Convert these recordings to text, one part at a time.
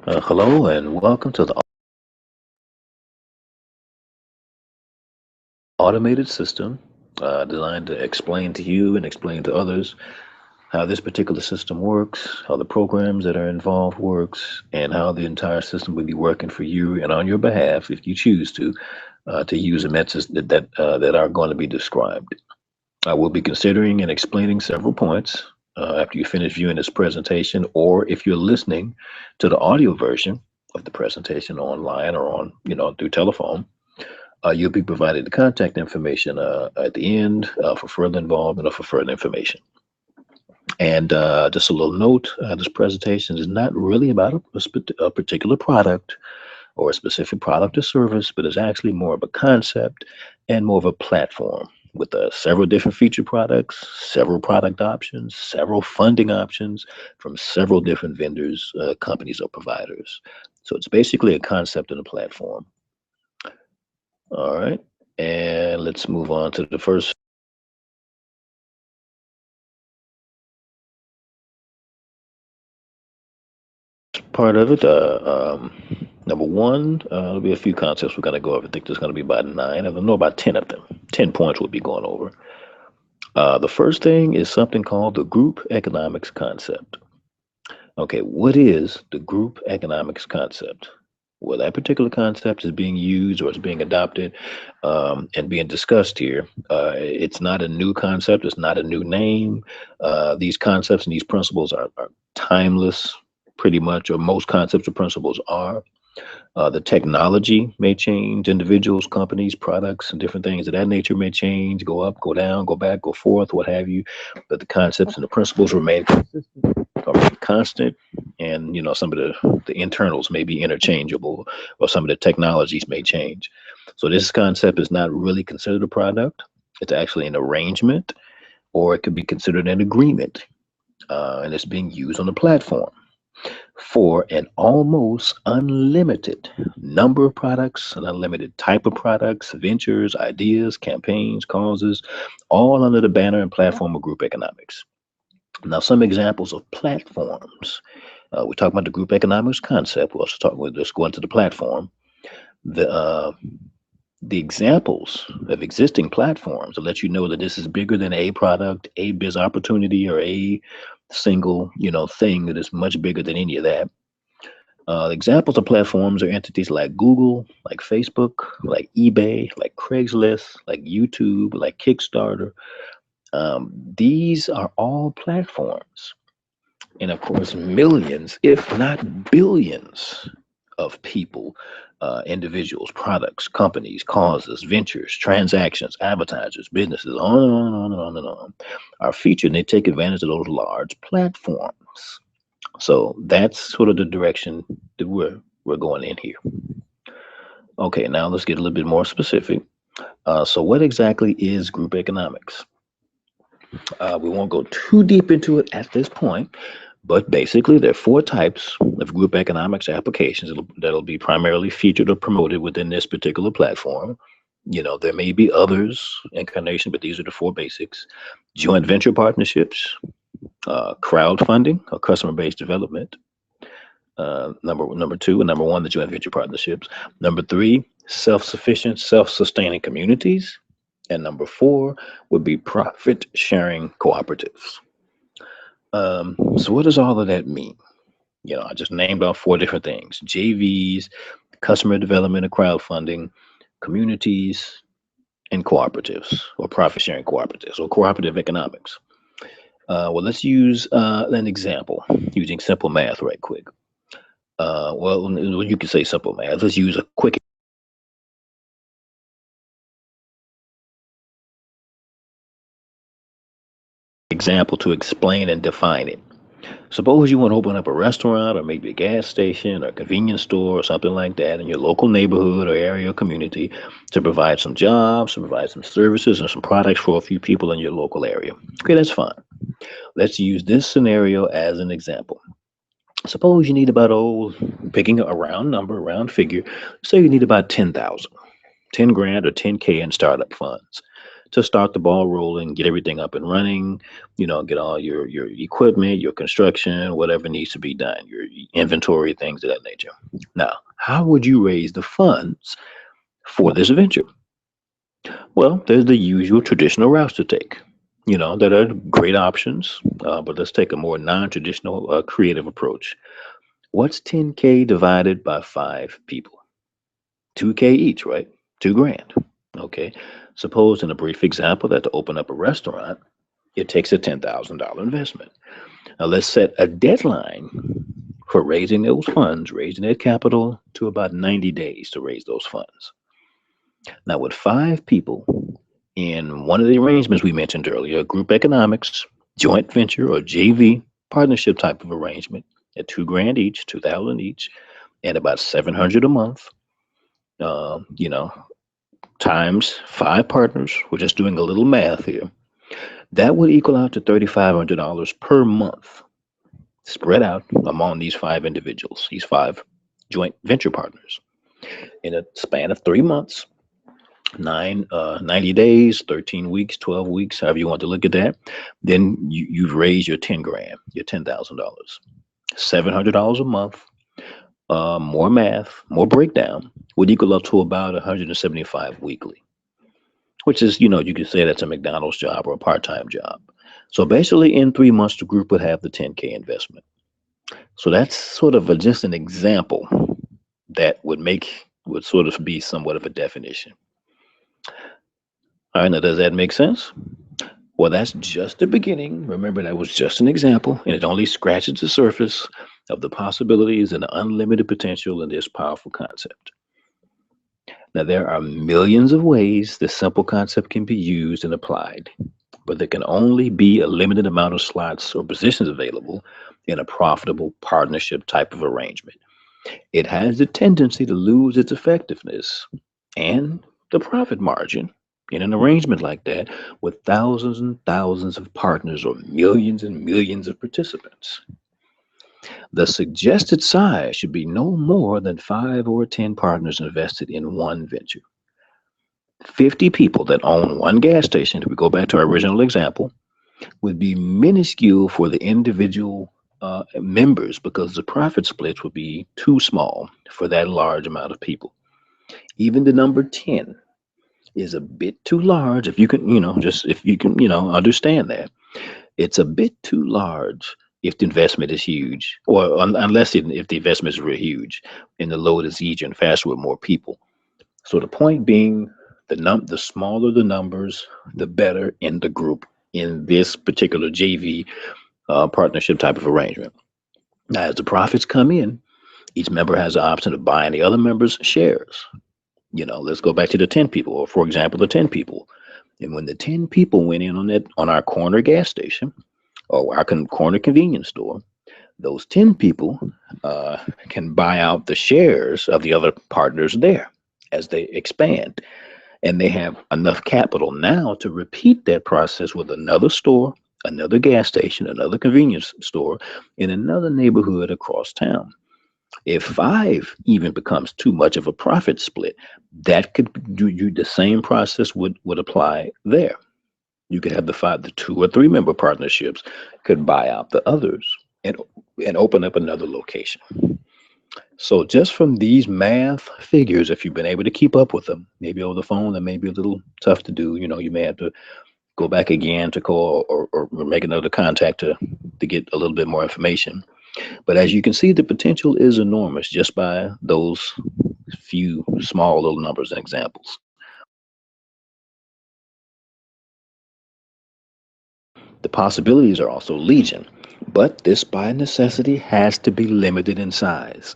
Hello and welcome to the automated system designed to explain to you and explain to others how this particular system works, how the programs that are involved works, and how the entire system will be working for you and on your behalf if you choose to use the methods that are going to be described. I will be considering and explaining several points after you finish viewing this presentation, or if you're listening to the audio version of the presentation online or on, through telephone. You'll be provided the contact information at the end for further involvement or for further information. And just a little note, this presentation is not really about a particular product or a specific product or service, but it's actually more of a concept and more of a platform with several different feature products, several product options, several funding options from several different vendors, companies, or providers. So it's basically a concept and a platform. All right, and let's move on to the first part of it. Number one, there'll be a few concepts we're going to go over. I think there's going to be about 9 of them, no, about 10 of them. 10 points we'll be going over. The first thing is something called the group economics concept. Okay, what is the group economics concept? Well, that particular concept is being used or is being adopted and being discussed here. It's not a new concept. It's not a new name. These concepts and these principles are timeless, pretty much, or most concepts or principles are. The technology may change, individuals, companies, products, and different things of that nature may change, go up, go down, go back, go forth, what have you. But the concepts and the principles remain consistent, remain constant. And some of the internals may be interchangeable, or some of the technologies may change. So this concept is not really considered a product. It's actually an arrangement, or it could be considered an agreement. And it's being used on the platform for an almost unlimited number of products, an unlimited type of products, ventures, ideas, campaigns, causes, all under the banner and platform of group economics. Now, some examples of platforms. We're talking about the group economics concept. We'll also talk. We'll just go into the platform. The examples of existing platforms to let you know that this is bigger than a product, a biz opportunity, or a single thing that is much bigger than any of that. Examples of platforms are entities like Google, like Facebook, like eBay, like Craigslist, like YouTube, like Kickstarter. These are all platforms. And of course, millions, if not billions, of people, individuals, products, companies, causes, ventures, transactions, advertisers, businesses, on and on and on and on and on, are featured, and they take advantage of those large platforms. So that's sort of the direction that we're going in here. Okay, now let's get a little bit more specific. So what exactly is group economics? We won't go too deep into it at this point, but basically there are 4 types of group economics applications that'll be primarily featured or promoted within this particular platform. There may be others incarnation, but these are the 4 basics. Joint venture partnerships, crowdfunding or customer-based development. Number 2 and number 1, the joint venture partnerships. Number 3, self-sufficient, self-sustaining communities. And number 4 would be profit sharing cooperatives. So what does all of that mean? I just named off 4 different things: JVs, customer development and crowdfunding, communities, and cooperatives, or profit sharing cooperatives, or cooperative economics. Well, let's use an example using simple math right quick. Well, you can say simple math. Let's use a quick example to explain and define it. Suppose you want to open up a restaurant or maybe a gas station or a convenience store or something like that in your local neighborhood or area or community to provide some jobs, to provide some services and some products for a few people in your local area. Okay, that's fine. Let's use this scenario as an example. Suppose you need about, picking a round number, a round figure, say you need about 10,000, 10 grand or 10K in startup funds. to start the ball rolling, get everything up and running, get all your equipment, your construction, whatever needs to be done, your inventory, things of that nature. Now, how would you raise the funds for this venture? Well, there's the usual traditional routes to take. That are great options, but let's take a more non-traditional, creative approach. What's 10K divided by five people? 2K each, right? 2 grand. Okay. Suppose in a brief example that to open up a restaurant, it takes a $10,000 investment. Now let's set a deadline for raising those funds, raising that capital to about 90 days to raise those funds. Now, with five people in one of the arrangements we mentioned earlier, group economics, joint venture, or JV partnership type of arrangement at 2 grand each, 2,000 each, and about 700 a month, uh, you know, times five partners. We're just doing a little math here. That would equal out to $3,500 per month, spread out among these five individuals, these five joint venture partners, in a span of 3 months, 90 days, 13 weeks, 12 weeks, however you want to look at that. Then you've raised your 10 grand, your $10,000, $700 a month. More math, more breakdown would equal up to about 175 weekly, which is, you could say that's a McDonald's job or a part-time job. So basically, in 3 months, the group would have the 10K investment. So that's sort of just an example that would sort of be somewhat of a definition. All right, now does that make sense? Well, that's just the beginning. Remember, that was just an example, and it only scratches the surface of the possibilities and the unlimited potential in this powerful concept. Now, there are millions of ways this simple concept can be used and applied, but there can only be a limited amount of slots or positions available in a profitable partnership type of arrangement. It has the tendency to lose its effectiveness and the profit margin in an arrangement like that with thousands and thousands of partners or millions and millions of participants. The suggested size should be no more than 5 or 10 partners invested in one venture. 50 people that own one gas station, if we go back to our original example, would be minuscule for the individual members because the profit splits would be too small for that large amount of people. Even the number 10 is a bit too large if you can, just if you can, understand that. It's a bit too large if the investment is huge, or if the investment is real huge and the load is easier and faster with more people. So the point being, the smaller the numbers, the better in the group in this particular JV partnership type of arrangement. Now, as the profits come in, each member has the option of buying the other member's shares. Let's go back to the 10 people, or for example, the 10 people. And when the 10 people went in on our corner gas station or our corner convenience store, those 10 people can buy out the shares of the other partners there as they expand. And they have enough capital now to repeat that process with another store, another gas station, another convenience store in another neighborhood across town. If five even becomes too much of a profit split, that could do you the same process would apply there. You could have the 2 or 3 member partnerships could buy out the others and open up another location. So just from these math figures, if you've been able to keep up with them, maybe over the phone, that may be a little tough to do. You may have to go back again to call or make another contact to get a little bit more information. But as you can see, the potential is enormous just by those few small little numbers and examples. The possibilities are also legion, but this by necessity has to be limited in size.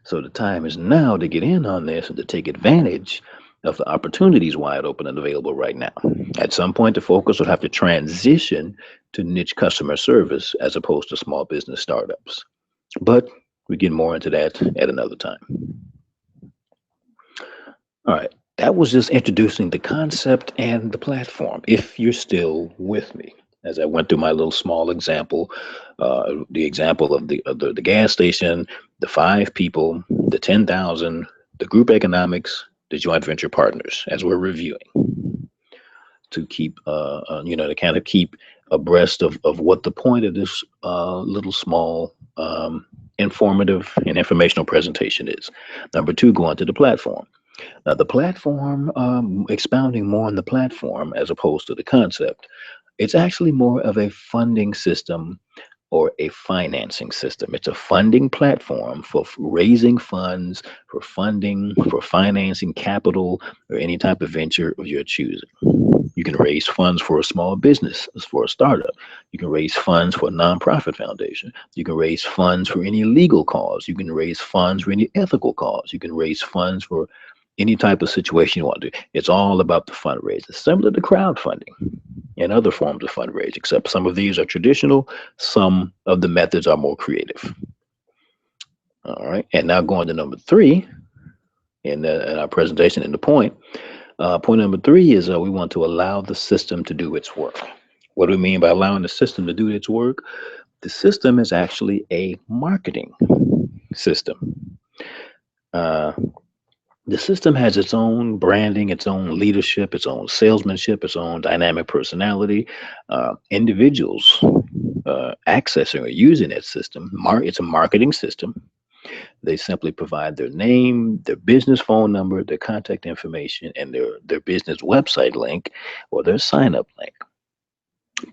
So the time is now to get in on this and to take advantage of the opportunities wide open and available right now. At some point, the focus will have to transition to niche customer service as opposed to small business startups. But we get more into that at another time. All right, that was just introducing the concept and the platform. If you're still with me, as I went through my little small example, the example of the gas station, the five people, the 10,000, the group economics, the joint venture partners, as we're reviewing. to keep, to kind of keep abreast of what the point of this little small informative and informational presentation is. Number two, go onto the platform. Now, the platform, expounding more on the platform as opposed to the concept, it's actually more of a funding system or a financing system. It's a funding platform for raising funds, for funding, for financing capital, or any type of venture of your choosing. You can raise funds for a small business, for a startup. You can raise funds for a nonprofit foundation. You can raise funds for any legal cause. You can raise funds for any ethical cause. You can raise funds for any type of situation you want to do. It's all about the fundraising, similar to crowdfunding and other forms of fundraising, except some of these are traditional, some of the methods are more creative. All right. And now going to number three in our presentation and the point. Point number three is we want to allow the system to do its work. What do we mean by allowing the system to do its work? The system is actually a marketing system. Uh, the system has its own branding, its own leadership, its own salesmanship, its own dynamic personality. Individuals accessing or using that system, it's a marketing system. They simply provide their name, their business phone number, their contact information, and their business website link or their sign up link.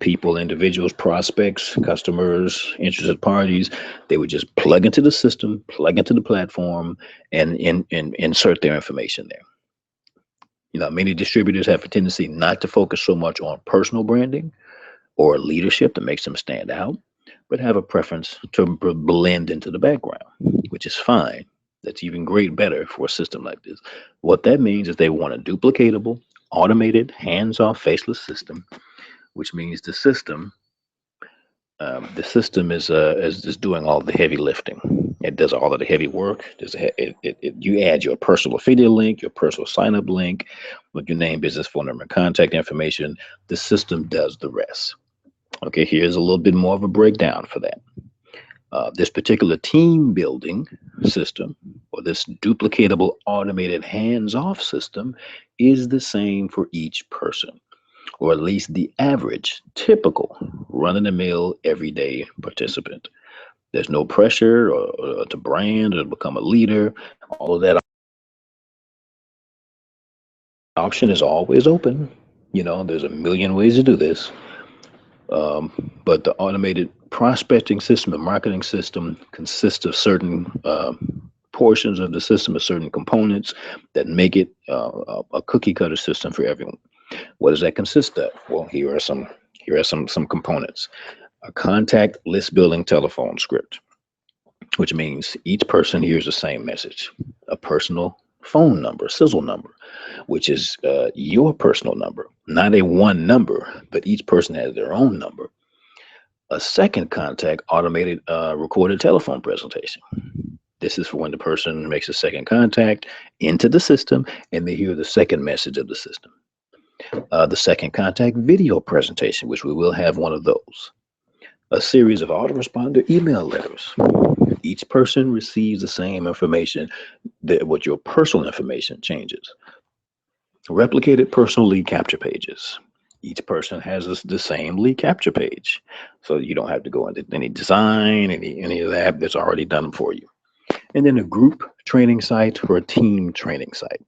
People, individuals, prospects, customers, interested parties, they would just plug into the system, plug into the platform, and insert their information there. Many distributors have a tendency not to focus so much on personal branding or leadership that makes them stand out, but have a preference to blend into the background, which is fine. That's even better for a system like this. What that means is they want a duplicatable, automated, hands-off, faceless system, which means the system is doing all the heavy lifting. It does all of the heavy work. You add your personal affiliate link, your personal sign-up link, with your name, business phone number, and contact information. The system does the rest. Okay, here's a little bit more of a breakdown for that. This particular team building system, or this duplicatable, automated, hands-off system, is the same for each person, or at least the average, typical, run-of-the-mill, everyday participant. There's no pressure or to brand or to become a leader. All of that option is always open. There's a million ways to do this. But the automated prospecting system and marketing system consists of certain portions of the system, of certain components that make it a cookie cutter system for everyone. What does that consist of? Well, here are some components. A contact list building telephone script, which means each person hears the same message. A personal phone number, sizzle number, which is your personal number, not a one number, but each person has their own number. A second contact automated recorded telephone presentation. This is for when the person makes a second contact into the system and they hear the second message of the system. The second contact video presentation, which we will have one of those. A series of autoresponder email letters. Each person receives the same information, that what your personal information changes. Replicated personal lead capture pages. Each person has the same lead capture page, so you don't have to go into any design, any of that. That's already done for you. And then a group training site or a team training site,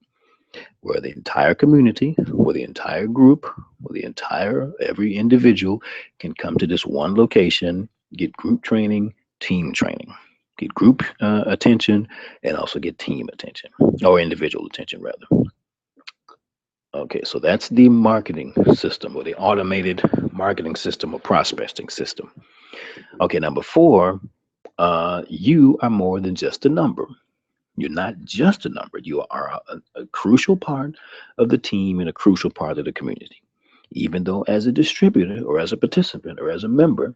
where the entire community, or the entire group, or every individual can come to this one location, get group training, team training, get group attention, and also get team attention, or individual attention rather. Okay, so that's the marketing system, or the automated marketing system or prospecting system. Okay, number four, you are more than just a number. You're not just a number. You are a crucial part of the team and a crucial part of the community. Even though as a distributor or as a participant or as a member,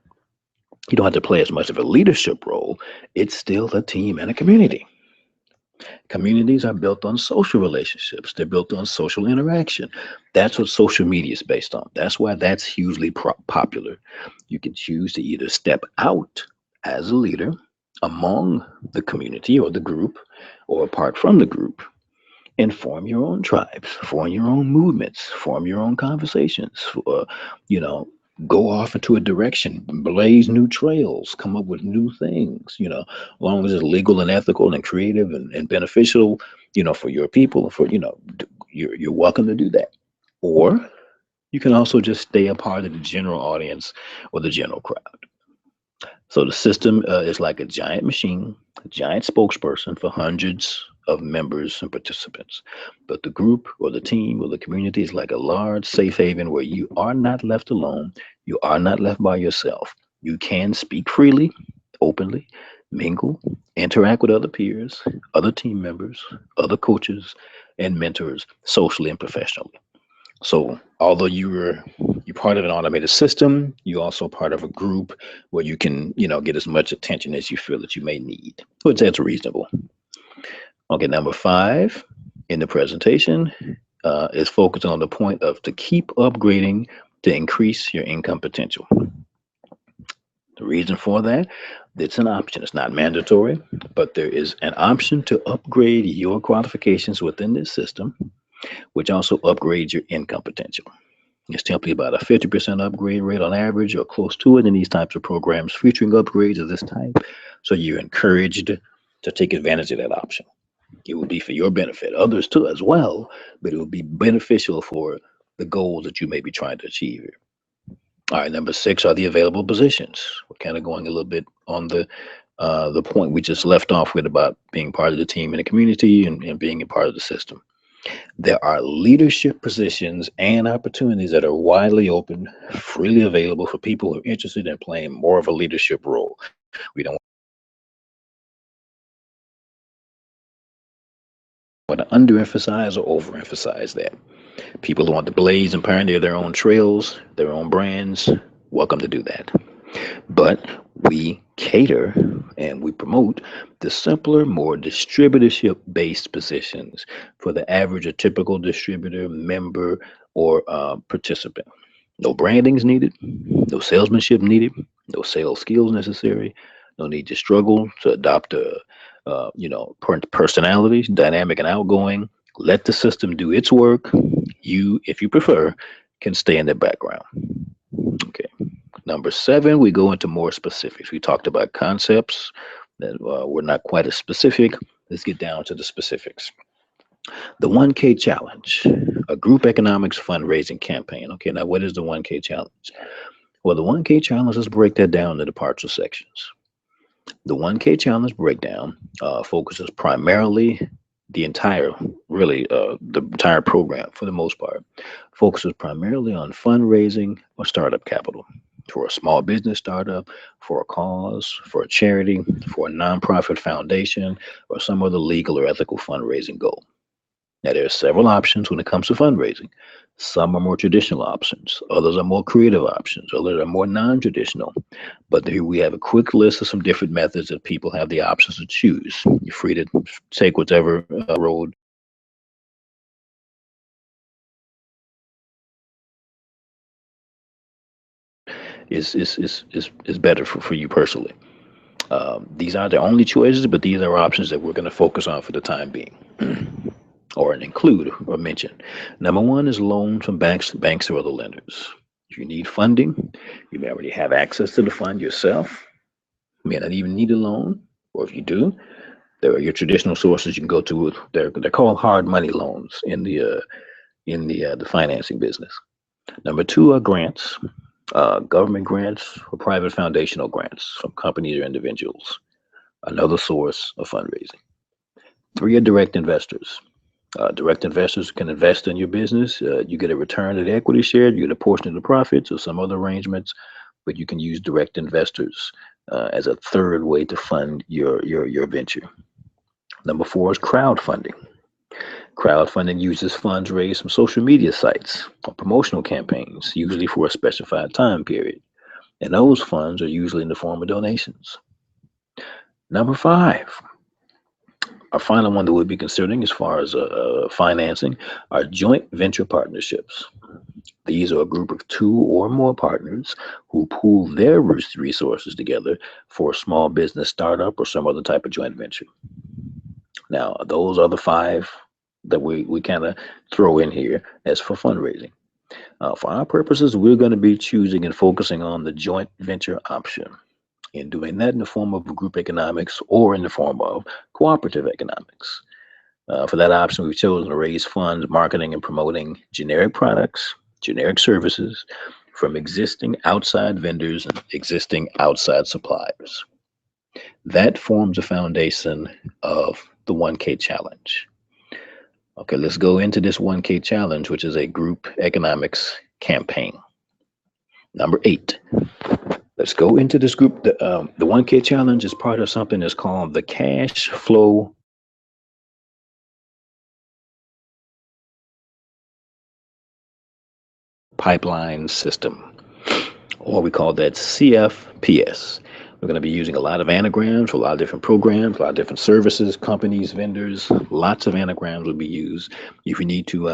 you don't have to play as much of a leadership role, it's still a team and a community. Communities are built on social relationships. They're built on social interaction. That's what social media is based on. That's why that's hugely popular. You can choose to either step out as a leader among the community or the group, or apart from the group. and form your own tribes, form your own movements, form your own conversations, you know, go off into a direction, blaze new trails, come up with new things, as long as it's legal and ethical and creative and beneficial, for your people, for, you're welcome to do that. Or you can also just stay a part of the general audience or the general crowd. So the system is like a giant machine, a giant spokesperson for hundreds of members and participants. But the group or the team or the community is like a large safe haven where you are not left alone. You are not left by yourself. You can speak freely, openly, mingle, interact with other peers, other team members, other coaches, and mentors socially and professionally. So although you're part of an automated system, you're also part of a group where you can, get as much attention as you feel that you may need, which that's reasonable. Okay, number five in the presentation is focused on the point of to keep upgrading to increase your income potential. The reason for that, it's an option. It's not mandatory, but there is an option to upgrade your qualifications within this system, which also upgrades your income potential. It's typically about a 50% upgrade rate on average or close to it in these types of programs featuring upgrades of this type. So you're encouraged to take advantage of that option. It will be for your benefit, others too as well, but it will be beneficial for the goals that you may be trying to achieve here. All right, number six are the available positions. We're kind of going a little bit on the point we just left off with about being part of the team and the community and being a part of the system. There are leadership positions and opportunities that are widely open, freely available for people who are interested in playing more of a leadership role. We don't want to underemphasize or overemphasize that. People who want to blaze and pioneer their own trails, their own brands, welcome to do that. But we cater and we promote the simpler, more distributorship based positions for the average or typical distributor, member, or participant. No branding is needed, no salesmanship needed, no sales skills necessary, no need to struggle to adopt a personality, dynamic and outgoing. Let the system do its work. You, if you prefer, can stay in the background. Okay. Number seven, we go into more specifics. We talked about concepts that were not quite as specific. Let's get down to the specifics. The 1K challenge, a group economics fundraising campaign. Okay, now what is the 1K challenge? Well, the 1K challenge, let's break that down into partial sections. The 1K challenge breakdown focuses primarily the entire program for the most part, focuses primarily on fundraising or startup capital for a small business startup, for a cause, for a charity, for a nonprofit foundation, or some other legal or ethical fundraising goal. Now, there are several options when it comes to fundraising. Some are more traditional options, others are more creative options, others are more non traditional. But here we have a quick list of some different methods that people have the options to choose. You're free to take whichever road is better for you personally. These aren't the only choices, but these are options that we're going to focus on for the time being, or include or mention. Number one is loans from banks or other lenders. If you need funding, you may already have access to the fund yourself. You may not even need a loan, or if you do, there are your traditional sources you can go to. They're called hard money loans in the financing business. Number two are grants, government grants or private foundational grants from companies or individuals. Another source of fundraising. Three are direct investors. Direct investors can invest in your business. You get a return of the equity share, you get a portion of the profits or some other arrangements, but you can use direct investors as a third way to fund your venture. Number four is crowdfunding. Crowdfunding uses funds raised from social media sites or promotional campaigns, usually for a specified time period. And those funds are usually in the form of donations. Number five, our final one that we'll be considering as far as financing are joint venture partnerships. These are a group of two or more partners who pool their resources together for a small business startup or some other type of joint venture. Now, those are the five that we kind of throw in here as for fundraising. For our purposes, we're going to be choosing and focusing on the joint venture option, and doing that in the form of group economics or in the form of cooperative economics. For that option, we've chosen to raise funds marketing and promoting generic products, generic services from existing outside vendors and existing outside suppliers. That forms the foundation of the 1K challenge. Okay, let's go into this 1K challenge, which is a group economics campaign. Number 8. Let's go into this group. The 1K challenge is part of something that's called the cash flow pipeline system, or we call that CFPS. We're going to be using a lot of anagrams for a lot of different programs, a lot of different services, companies, vendors. Lots of anagrams will be used. If you need to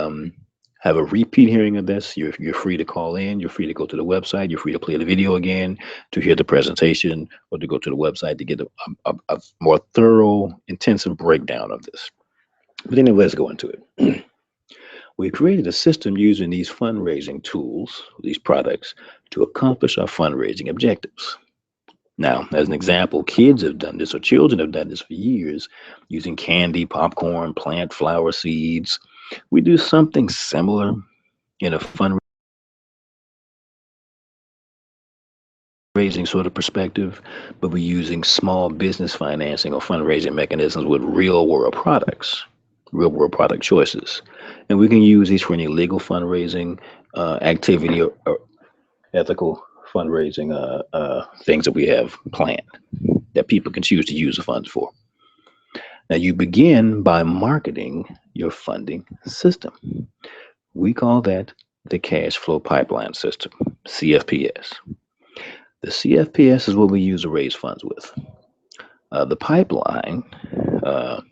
have a repeat hearing of this, you're free to call in. You're free to go to the website. You're free to play the video again to hear the presentation, or to go to the website to get a more thorough, intensive breakdown of this. But anyway, let's go into it. We created a system using these fundraising tools, these products, to accomplish our fundraising objectives. Now, as an example, kids have done this, or children have done this for years, using candy, popcorn, plant flower seeds. We do something similar in a fundraising sort of perspective, but we're using small business financing or fundraising mechanisms with real world products, real world product choices. And we can use these for any legal fundraising activity, or ethical fundraising things that we have planned that people can choose to use the funds for. Now, you begin by marketing your funding system. We call that the cash flow pipeline system, CFPS. The CFPS is what we use to raise funds with. The pipeline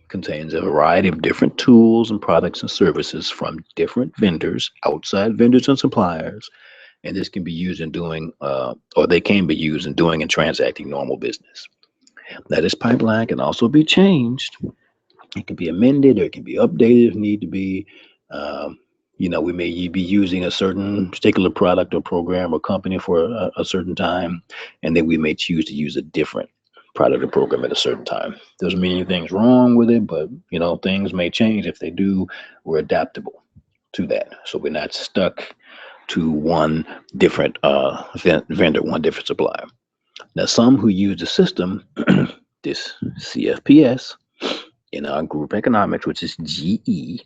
contains a variety of different tools and products and services from different vendors, outside vendors and suppliers, and this can be used in doing, or they can be used in doing and transacting normal business. Now, this pipeline can also be changed. It can be amended, or it can be updated if need to be. Um, we may be using a certain particular product or program or company for a certain time, and then we may choose to use a different product or program at a certain time. Doesn't mean anything's wrong with it, but things may change. If they do, we're adaptable to that, so we're not stuck to one different vendor, one different supplier. Now, some who use the system, this CFPS, in our group economics, which is GE,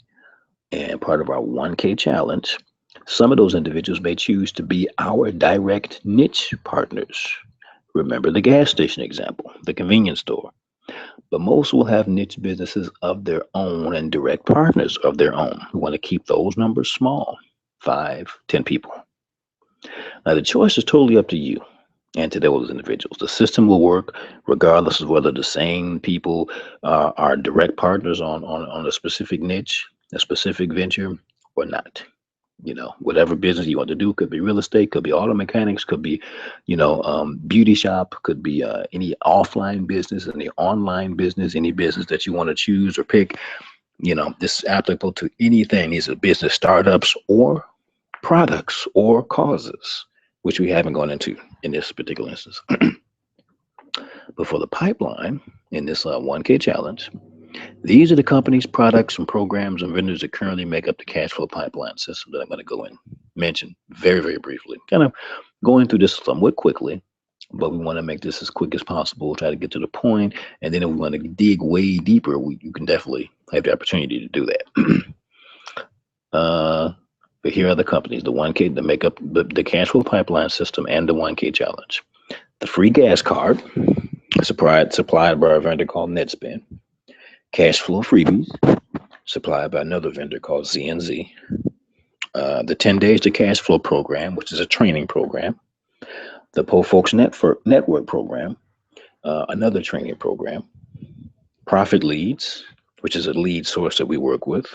and part of our 1K challenge, some of those individuals may choose to be our direct niche partners. Remember the gas station example, the convenience store. But most will have niche businesses of their own and direct partners of their own. We want to keep those numbers small, 5, 10 people. Now, the choice is totally up to you and to those individuals. The system will work regardless of whether the same people are direct partners on a specific niche, a specific venture, or not. Whatever business you want to do, could be real estate, could be auto mechanics, could be, beauty shop, could be any offline business, any online business, any business that you want to choose or pick. This is applicable to anything. These are business startups or products or causes, which we haven't gone into in this particular instance. But for the pipeline in this 1K challenge, these are the companies, products, and programs and vendors that currently make up the cash flow pipeline system that I'm going to go and mention very, very briefly. Kind of going through this somewhat quickly, but we want to make this as quick as possible, try to get to the point, and then if we want to dig way deeper, you can definitely have the opportunity to do that. But here are the companies, the 1K that make up the cash flow pipeline system and the 1K challenge. The free gas card, supplied by a vendor called NetSpend. Cash flow freebies, supplied by another vendor called ZNZ. The 10 Days to Cash Flow program, which is a training program. The Po Folks Network program, another training program. Profit Leads, which is a lead source that we work with.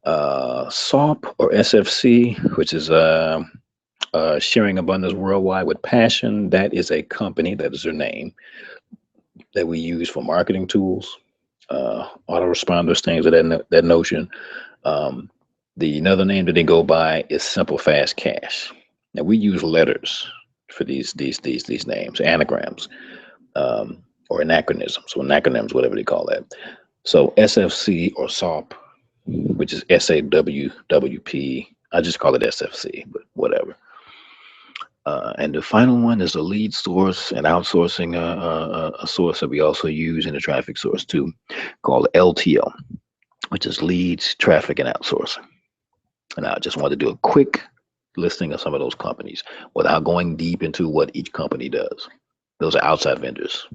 SOP or SFC, which is Sharing Abundance Worldwide with Passion. That is a company, that is their name, that we use for marketing tools. autoresponders, things of that notion. Um, the another name that they go by is Simple Fast Cash. Now we use letters for these names, anagrams, or anachronisms, or acronyms, whatever they call that. So SFC or SOP, which is SAWWP. I just call it SFC, but whatever. And the final one is a lead source and outsourcing, a source that we also use in the traffic source too, called LTO, which is leads, traffic, and outsourcing. And I just wanted to do a quick listing of some of those companies without going deep into what each company does. Those are outside vendors.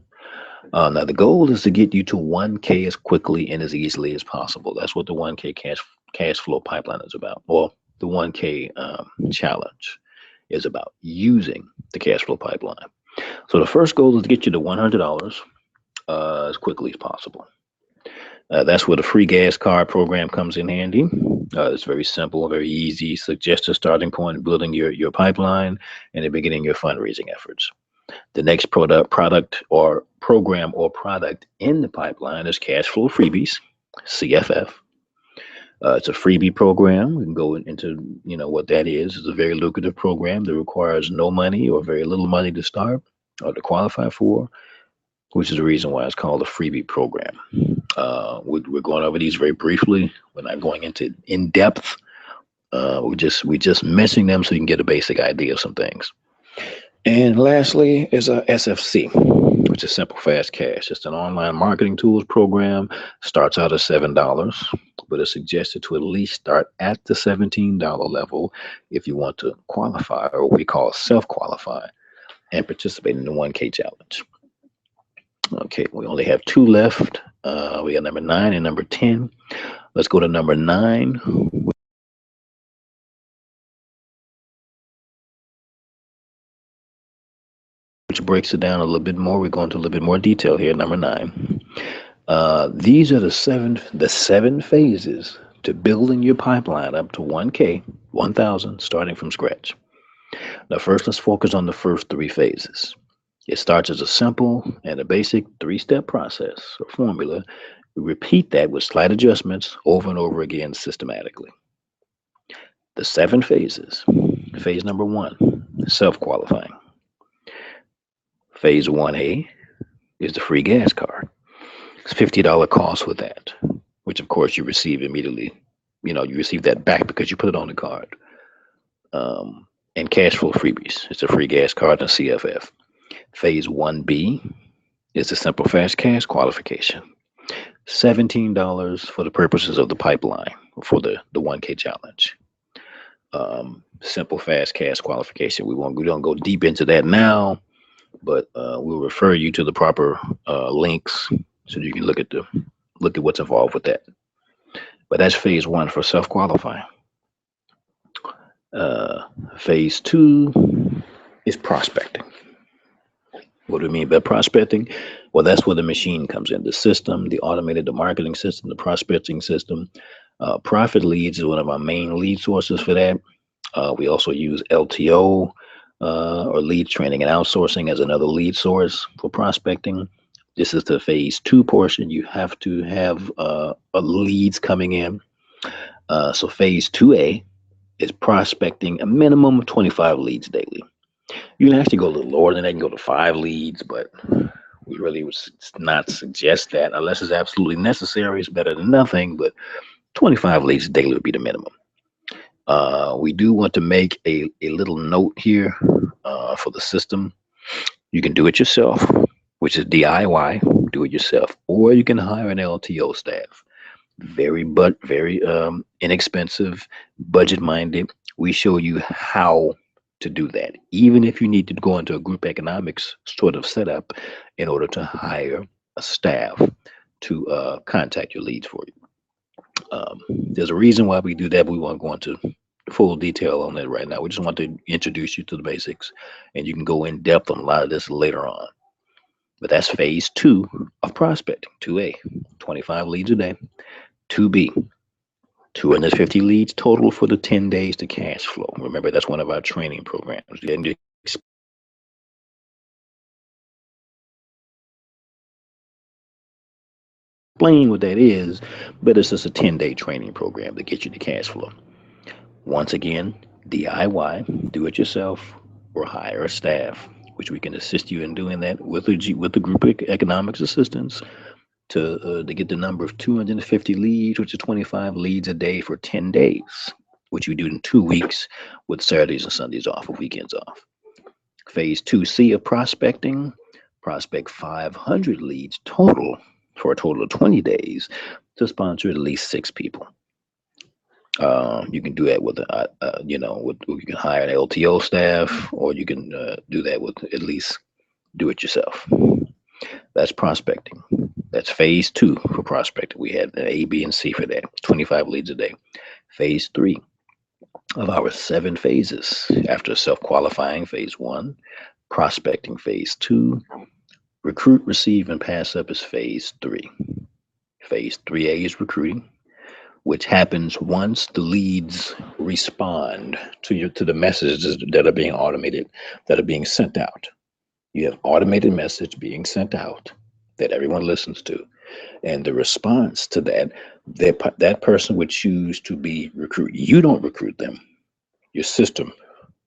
Now the goal is to get you to 1K as quickly and as easily as possible. That's what the 1K cash flow pipeline is about, or the 1K challenge is about, using the cash flow pipeline. So the first goal is to get you to $100 as quickly as possible. That's where the free gas card program comes in handy. It's very simple, very easy. Suggested starting point in building your pipeline and then beginning your fundraising efforts. The next product or program or product in the pipeline is cash flow freebies, CFF. It's a freebie program. We can go into what that is. It's a very lucrative program that requires no money or very little money to start or to qualify for, which is the reason why it's called a freebie program. We're going over these very briefly. We're not going into in depth. We just mentioning them so you can get a basic idea of some things. And lastly is a SFC, which is Simple Fast Cash. It's an online marketing tools program. Starts out at $7, but it's suggested to at least start at the $17 level if you want to qualify, or what we call self-qualify, and participate in the 1K challenge. Okay, we only have two left. We got number 9 and number 10. Let's go to number 9. Which breaks it down a little bit more. We're going to a little bit more detail here. Number 9. These are the seven phases to building your pipeline up to 1K, 1,000, starting from scratch. Now, first, let's focus on the first 3 phases. It starts as a simple and a basic 3-step process or formula. We repeat that with slight adjustments over and over again systematically. The 7 phases. Phase number 1, self-qualifying. Phase 1A is the free gas card. It's $50 cost with that, which of course you receive immediately. You receive that back because you put it on the card. And cash flow freebies. It's a free gas card and CFF. Phase 1B is the Simple Fast Cash qualification. $17 for the purposes of the pipeline for the 1K challenge. Simple Fast Cash qualification. We don't go deep into that now, but we'll refer you to the proper links so you can look at what's involved with that. But that's phase 1 for self-qualifying. Phase 2 is prospecting. What do we mean by prospecting? Well, that's where the machine comes in. The system, the marketing system, the prospecting system. Profit Leads is one of our main lead sources for that. We also use LTO, or lead training and outsourcing, as another lead source for prospecting. This is the phase 2 portion. You have to have leads coming in. So phase 2A is prospecting a minimum of 25 leads daily. You can actually go a little lower than that. You can go to 5 leads, but we really would not suggest that unless it's absolutely necessary. It's better than nothing, but 25 leads daily would be the minimum. We do want to make a little note here for the system. You can do it yourself, which is DIY, do it yourself, or you can hire an LTO staff. Very inexpensive, budget-minded. We show you how to do that, even if you need to go into a group economics sort of setup in order to hire a staff to contact your leads for you. There's a reason why we do that, but we won't go into full detail on that right now. We just want to introduce you to the basics, and you can go in depth on a lot of this later on. But that's phase 2 of prospecting. 2A, 25 leads a day. 2B, 250 leads total for the 10 days to cash flow. Remember, that's one of our training programs. explain what that is, but it's just a 10-day training program to get you to cash flow. Once again, DIY, do it yourself, or hire a staff, which we can assist you in doing that with with the group economics assistance to get the number of 250 leads, which is 25 leads a day for 10 days, which we do in 2 weeks with Saturdays and Sundays off, with weekends off. Phase 2C of prospecting, prospect 500 leads total for a total of 20 days to sponsor at least 6 people. You can do that with, you can hire an LTO staff, or you can do that with at least do it yourself. That's prospecting. That's phase 2 for prospecting. We had an A, B, and C for that, 25 leads a day. Phase 3 of our 7 phases after self-qualifying, phase 1, prospecting, phase 2, recruit, receive, and pass up is phase 3. Phase 3A is recruiting, which happens once the leads respond to the messages that are being automated, that are being sent out. You have automated message being sent out that everyone listens to, and the response to that person would choose to be recruited. You don't recruit them; your system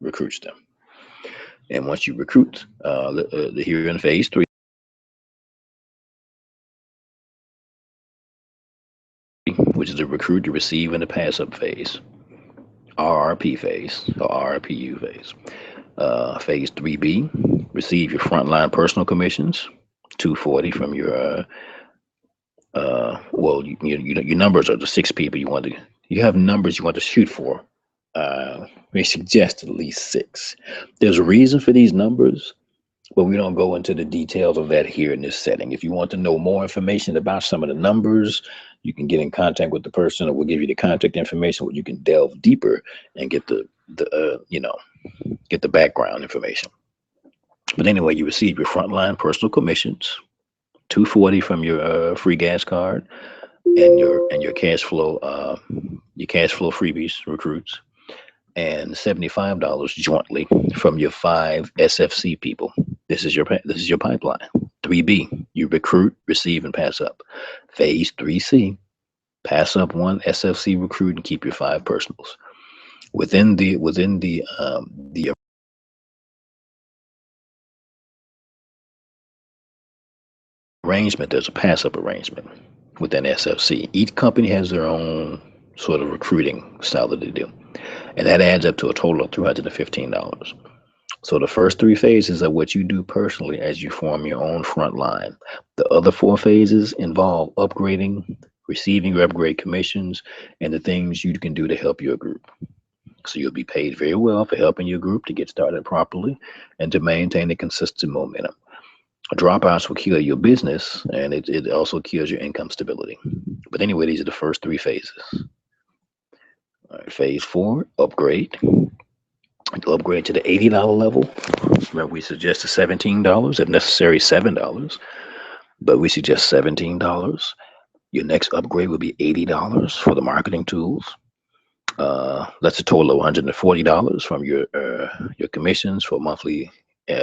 recruits them. And once you recruit, here in phase 3, which is the recruit, to receive, and the pass up phase, RRP phase or RRPU phase. Phase 3B, receive your frontline personal commissions, 240 from your your numbers are the 6 people you have numbers you want to shoot for. We suggest at least 6. There's a reason for these numbers, but we don't go into the details of that here in this setting. If you want to know more information about some of the numbers, you can get in contact with the person, or we'll give you the contact information where you can delve deeper and get get the background information. But anyway, you receive your frontline personal commissions, 240 from your free gas card, and your cash flow freebies recruits, and $75 jointly from your 5 SFC people. This is your pipeline. 3B, you recruit, receive, and pass up. Phase 3C, pass up 1 SFC recruit and keep your 5 personals. Within the arrangement, there's a pass up arrangement within SFC. Each company has their own sort of recruiting style that they do, and that adds up to a total of $315. So the first 3 phases are what you do personally as you form your own front line. The other 4 phases involve upgrading, receiving your upgrade commissions, and the things you can do to help your group. So you'll be paid very well for helping your group to get started properly and to maintain a consistent momentum. Dropouts will kill your business, and it also kills your income stability. But anyway, these are the first 3 phases. All right, phase 4, upgrade. You'll upgrade to the $80 level. Remember, we suggest $17, if necessary $7, but we suggest $17. Your next upgrade will be $80 for the marketing tools. That's a total of $140 from your commissions for monthly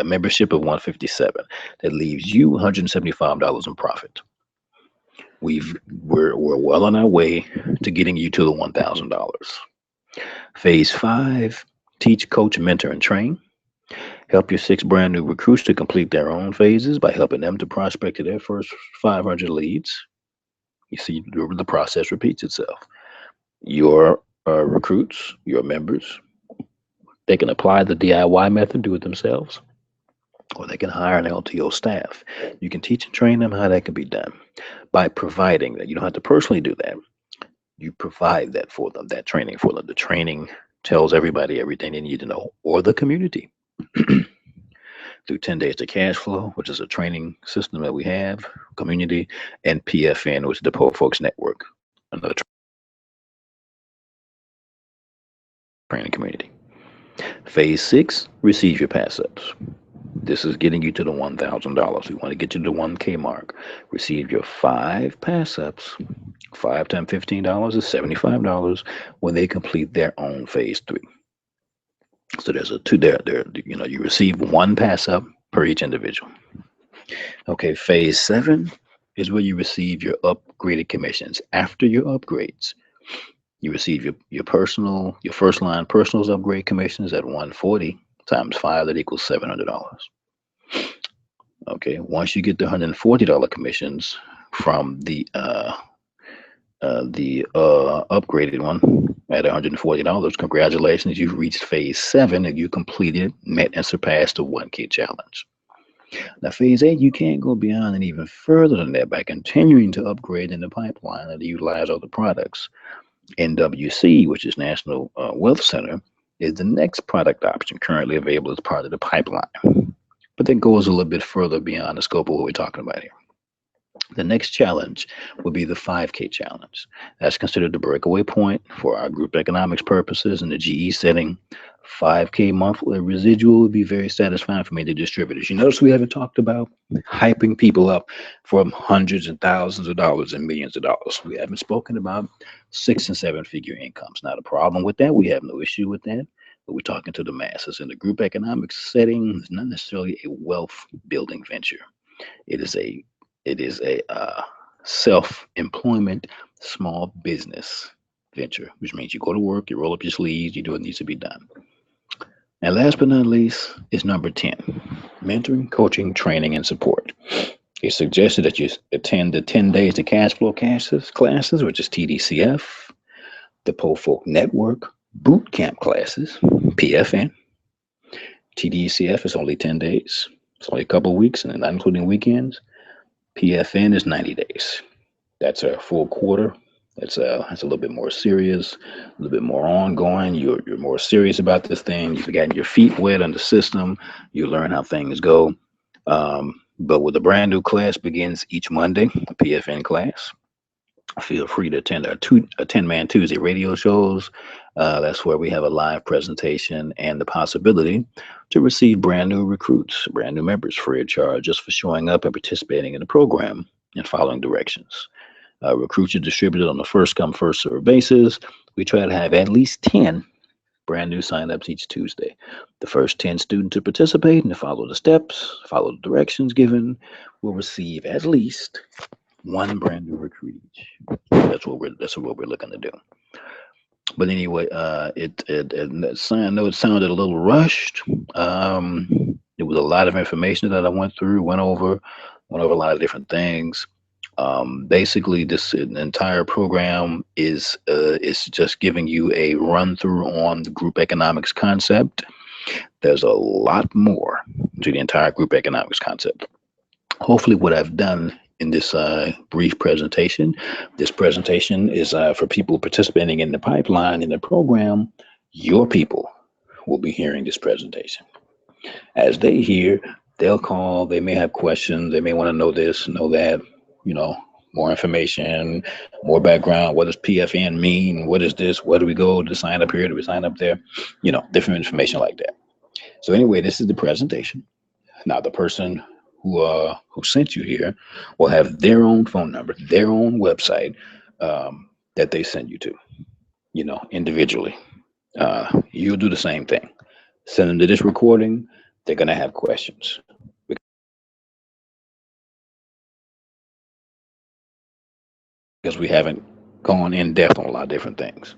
membership of $157. That leaves you $175 in profit. We're well on our way to getting you to the $1,000. Phase 5, teach, coach, mentor, and train. Help your 6 brand new recruits to complete their own phases by helping them to prospect to their first 500 leads. You see, the process repeats itself. Your recruits, your members, they can apply the DIY method, do it themselves, or they can hire an LTO staff. You can teach and train them how that can be done by providing that. You don't have to personally do that. You provide that for them, that training for them. The training tells everybody everything they need to know, or the community. Through 10 Days to Cash Flow, which is a training system that we have, community, and PFN, which is the Poor Folks Network, another training community. Phase 6, receive your pass-ups. This is getting you to the $1,000. We want to get you to the 1K mark. Receive your 5 pass-ups. 5 times $15 is $75 when they complete their own phase 3. So there's a 2 there. You receive 1 pass-up per each individual. Okay, phase 7 is where you receive your upgraded commissions. After your upgrades, you receive your first line personals upgrade commissions at 140 times 5, that equals $700. Okay, once you get the $140 commissions from the upgraded one at $140, congratulations, you've reached phase 7 and you completed, met, and surpassed the 1K challenge. Now, phase 8, you can't go beyond and even further than that by continuing to upgrade in the pipeline and to utilize other products. NWC, which is National Wealth Center, is the next product option currently available as part of the pipeline. But that goes a little bit further beyond the scope of what we're talking about here. The next challenge will be the 5K challenge. That's considered the breakaway point for our group economics purposes in the GE setting. 5K monthly residual would be very satisfying for many distributors. You notice we haven't talked about hyping people up from hundreds and thousands of dollars and millions of dollars. We haven't spoken about 6 and 7 figure incomes. Not a problem with that. We have no issue with that. But we're talking to the masses. In the group economics setting, it's not necessarily a wealth building venture. It is a self-employment small business venture, which means you go to work, you roll up your sleeves, you do what needs to be done. And last but not least is number 10, mentoring, coaching, training, and support. It's suggested that you attend the 10 days to cash flow classes, which is TDCF, the POFOC Network boot camp classes, PFN. TDCF is only 10 days. It's only a couple of weeks, and not including weekends. PFN is 90 days. That's a full quarter. It's a little bit more serious, a little bit more ongoing. You're more serious about this thing. You've gotten your feet wet on the system. You learn how things go. But with a brand new class begins each Monday, a PFN class. Feel free to attend our 10-man Tuesday radio shows. That's where we have a live presentation and the possibility to receive brand new recruits, brand new members free of charge just for showing up and participating in the program and following directions. Recruits are distributed on a first come, first served basis. We try to have at least 10 brand new signups each Tuesday. The first 10 students to participate and to follow the steps, follow the directions given, will receive at least one brand new recruit each. That's what we're looking to do. But anyway, I know it sounded a little rushed. It was a lot of information that I went through, went over a lot of different things. Basically, this entire program is just giving you a run through on the group economics concept. There's a lot more to the entire group economics concept. Hopefully, what I've done in this brief presentation, this presentation is for people participating in the pipeline in the program. Your people will be hearing this presentation. As they hear, they'll call. They may have questions. They may want to know this, know that. More information, more background. What does PFN mean? What is this? Where do we go to sign up here? Do we sign up there? Different information like that. So anyway, this is the presentation. Now, the person who sent you here will have their own phone number, their own website that they send you to, individually. You'll do the same thing. Send them to this recording. They're going to have questions. Because we haven't gone in depth on a lot of different things.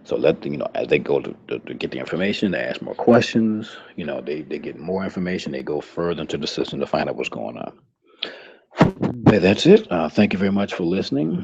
So let them, as they go to get the information, they ask more questions, they get more information, they go further into the system to find out what's going on. Okay, that's it. Thank you very much for listening.